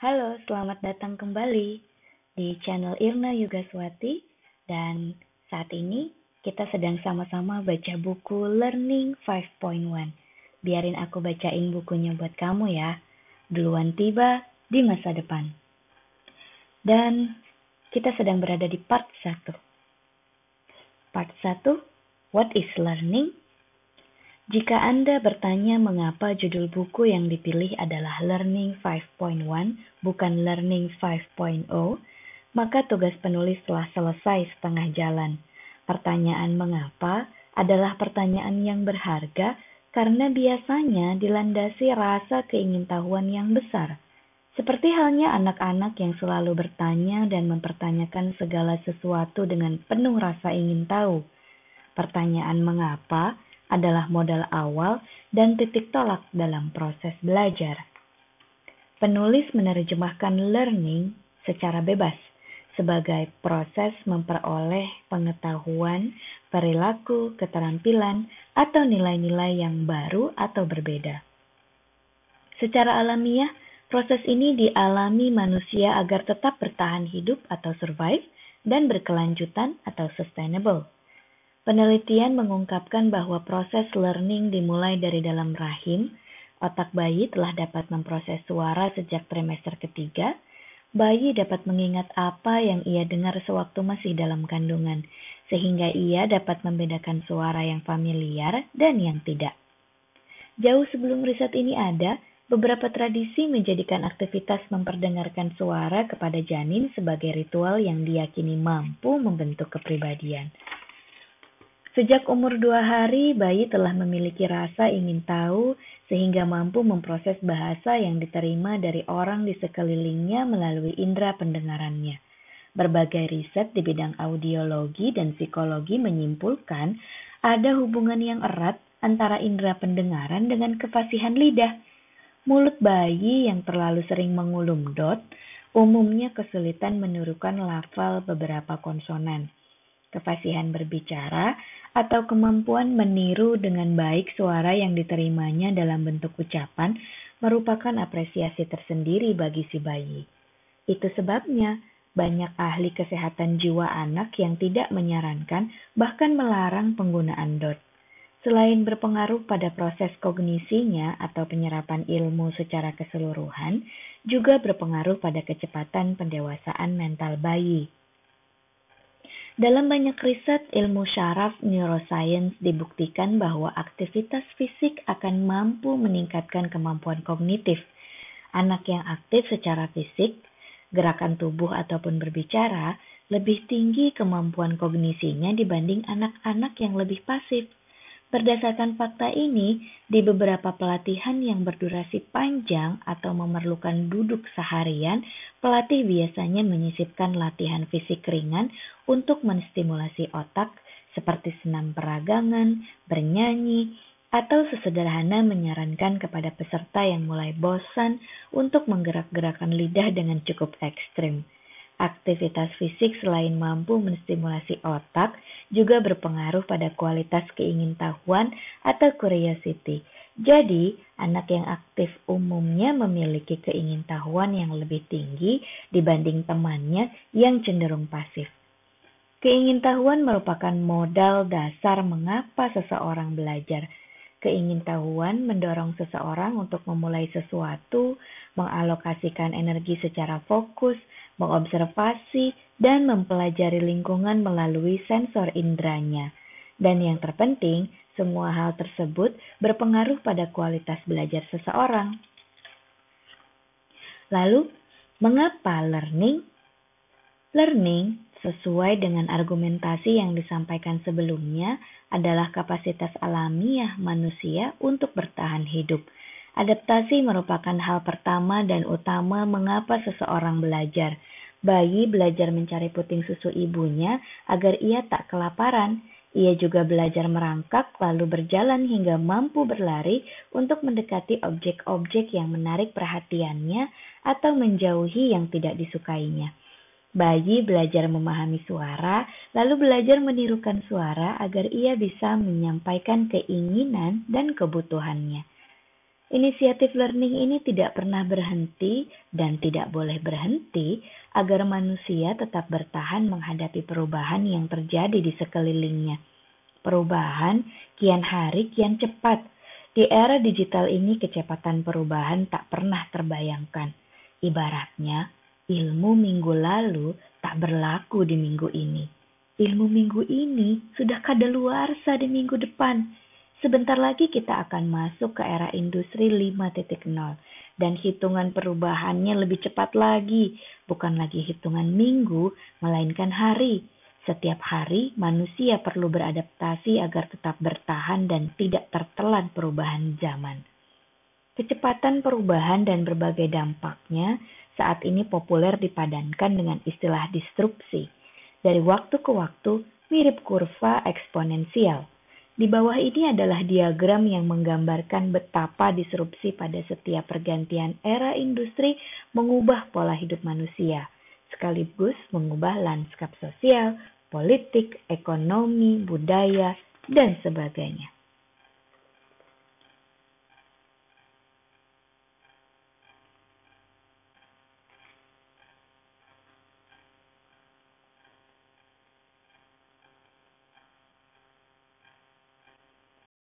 Halo, selamat datang kembali di channel Irna Yugaswati dan saat ini kita sedang sama-sama baca buku Learning 5.1. Biarin aku bacain bukunya buat kamu ya. Duluan tiba di masa depan. Dan kita sedang berada di part 1. Part 1, What is Learning? Jika Anda bertanya mengapa judul buku yang dipilih adalah Learning 5.1, bukan Learning 5.0, maka tugas penulis telah selesai setengah jalan. Pertanyaan mengapa adalah pertanyaan yang berharga karena biasanya dilandasi rasa keingintahuan yang besar. Seperti halnya anak-anak yang selalu bertanya dan mempertanyakan segala sesuatu dengan penuh rasa ingin tahu. Pertanyaan mengapa adalah modal awal dan titik tolak dalam proses belajar. Penulis menerjemahkan learning secara bebas sebagai proses memperoleh pengetahuan, perilaku, keterampilan, atau nilai-nilai yang baru atau berbeda. Secara alamiah, proses ini dialami manusia agar tetap bertahan hidup atau survive dan berkelanjutan atau sustainable. Penelitian mengungkapkan bahwa proses learning dimulai dari dalam rahim. Otak bayi telah dapat memproses suara sejak trimester ketiga. Bayi dapat mengingat apa yang ia dengar sewaktu masih dalam kandungan, sehingga ia dapat membedakan suara yang familiar dan yang tidak. Jauh sebelum riset ini ada, beberapa tradisi menjadikan aktivitas memperdengarkan suara kepada janin sebagai ritual yang diyakini mampu membentuk kepribadian. Sejak umur 2 hari, bayi telah memiliki rasa ingin tahu sehingga mampu memproses bahasa yang diterima dari orang di sekelilingnya melalui indera pendengarannya. Berbagai riset di bidang audiologi dan psikologi menyimpulkan ada hubungan yang erat antara indera pendengaran dengan kefasihan lidah. Mulut bayi yang terlalu sering mengulum dot umumnya kesulitan menirukan lafal beberapa konsonan. Kefasihan berbicara atau kemampuan meniru dengan baik suara yang diterimanya dalam bentuk ucapan merupakan apresiasi tersendiri bagi si bayi. Itu sebabnya banyak ahli kesehatan jiwa anak yang tidak menyarankan bahkan melarang penggunaan dot. Selain berpengaruh pada proses kognisinya atau penyerapan ilmu secara keseluruhan, juga berpengaruh pada kecepatan pendewasaan mental bayi. Dalam banyak riset ilmu syaraf neuroscience dibuktikan bahwa aktivitas fisik akan mampu meningkatkan kemampuan kognitif. Anak yang aktif secara fisik, gerakan tubuh ataupun berbicara, lebih tinggi kemampuan kognisinya dibanding anak-anak yang lebih pasif. Berdasarkan fakta ini, di beberapa pelatihan yang berdurasi panjang atau memerlukan duduk seharian, pelatih biasanya menyisipkan latihan fisik ringan untuk menstimulasi otak seperti senam peragangan, bernyanyi, atau sesederhana menyarankan kepada peserta yang mulai bosan untuk menggerak-gerakan lidah dengan cukup ekstrim. Aktivitas fisik selain mampu menstimulasi otak, juga berpengaruh pada kualitas keingintahuan atau curiosity. Jadi, anak yang aktif umumnya memiliki keingintahuan yang lebih tinggi dibanding temannya yang cenderung pasif. Keingintahuan merupakan modal dasar mengapa seseorang belajar. Keingintahuan mendorong seseorang untuk memulai sesuatu, mengalokasikan energi secara fokus, mengobservasi, dan mempelajari lingkungan melalui sensor inderanya. Dan yang terpenting, semua hal tersebut berpengaruh pada kualitas belajar seseorang. Lalu, mengapa learning? Learning, sesuai dengan argumentasi yang disampaikan sebelumnya, adalah kapasitas alamiah manusia untuk bertahan hidup. Adaptasi merupakan hal pertama dan utama mengapa seseorang belajar. Bayi belajar mencari puting susu ibunya agar ia tak kelaparan. Ia juga belajar merangkak lalu berjalan hingga mampu berlari untuk mendekati objek-objek yang menarik perhatiannya atau menjauhi yang tidak disukainya. Bayi belajar memahami suara, lalu belajar menirukan suara agar ia bisa menyampaikan keinginan dan kebutuhannya. Inisiatif learning ini tidak pernah berhenti dan tidak boleh berhenti agar manusia tetap bertahan menghadapi perubahan yang terjadi di sekelilingnya. Perubahan kian hari kian cepat. Di era digital ini kecepatan perubahan tak pernah terbayangkan. Ibaratnya, ilmu minggu lalu tak berlaku di minggu ini. Ilmu minggu ini sudah kadaluarsa di minggu depan. Sebentar lagi kita akan masuk ke era industri 5.0 dan hitungan perubahannya lebih cepat lagi, bukan lagi hitungan minggu, melainkan hari. Setiap hari manusia perlu beradaptasi agar tetap bertahan dan tidak tertelan perubahan zaman. Kecepatan perubahan dan berbagai dampaknya saat ini populer dipadankan dengan istilah disrupsi. Dari waktu ke waktu mirip kurva eksponensial. Di bawah ini adalah diagram yang menggambarkan betapa disrupsi pada setiap pergantian era industri mengubah pola hidup manusia, sekaligus mengubah lanskap sosial, politik, ekonomi, budaya, dan sebagainya.